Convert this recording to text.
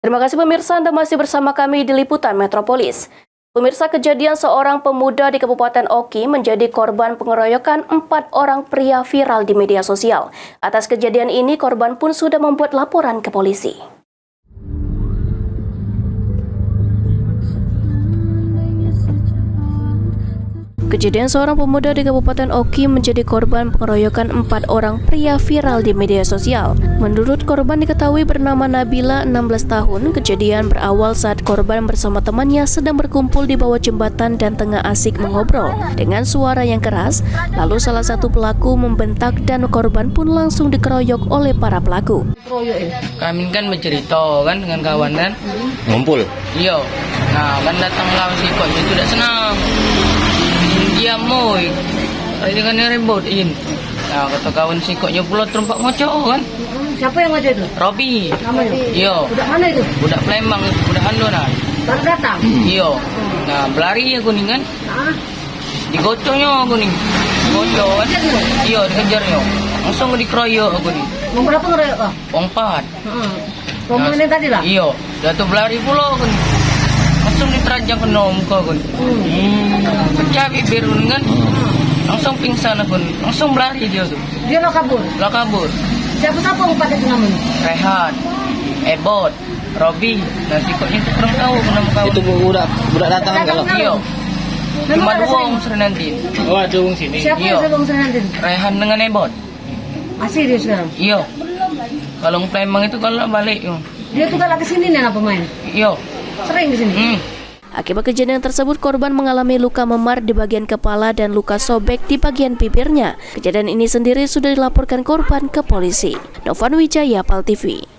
Terima kasih pemirsa, Anda masih bersama kami di Liputan Metropolis. Pemirsa, kejadian seorang pemuda di Kabupaten Oki menjadi korban pengeroyokan 4 orang pria viral di media sosial. Atas kejadian ini, korban pun sudah membuat laporan ke polisi. Kejadian seorang pemuda di Kabupaten Oki menjadi korban pengeroyokan 4 orang pria viral di media sosial. Menurut korban diketahui bernama Nabila, 16 tahun, kejadian berawal saat korban bersama temannya sedang berkumpul di bawah jembatan dan tengah asik mengobrol. Dengan suara yang keras, lalu salah satu pelaku membentak dan korban pun langsung dikeroyok oleh para pelaku. Kami kan bercerita kan dengan kawan kan. Ngumpul. Iya. Nah, kan datang lawan si kok itu tidak senang. Dia moy. Ini kan rebotin. Nah, kata kawan si koknya pula terempak ngocok kan. Siapa yang ngocok itu? Robi. Namanya? Iya. Budak mana itu? Budak Palembang, budak Ando nah. Baru datang? Iya. Nah, berlari ya kuning kan. Ah, Digocoknya kuning. Gocok kan. Iya, dikejarnya. Langsung dikeroyok kuning. mau berapa ngeroyok kah? Wong 4. Ngomongin yang tadi lah? Iya, jatuh berlari pula kan. Langsung diterajang kena muka kan. Pecah bibir kan. Langsung pingsan kan. Langsung berlari dia tuh. Dia lo kabur? Lah kabur. Siapa-siapa yang pada itu namanya? Rehan, Ebot, Robi. Nah si koknya itu kurang tahu nama kawan. Itu budak datang kalau. Iya. Memang Cuma ada 2 sering? unsur nanti. Oh, ada wong sini. Siapa Iya. yang sering sering nanti? Rehan dengan Ebot. Masih dia sekarang? Iya. Kalau Palembang itu kalau balik. Dia tuh kalau kesini nih anak pemain? Iya. Sering kesini? Akibat kejadian tersebut, korban mengalami luka memar di bagian kepala dan luka sobek di bagian bibirnya. Kejadian ini sendiri sudah dilaporkan korban ke polisi. Novan Wijaya, PAL TV.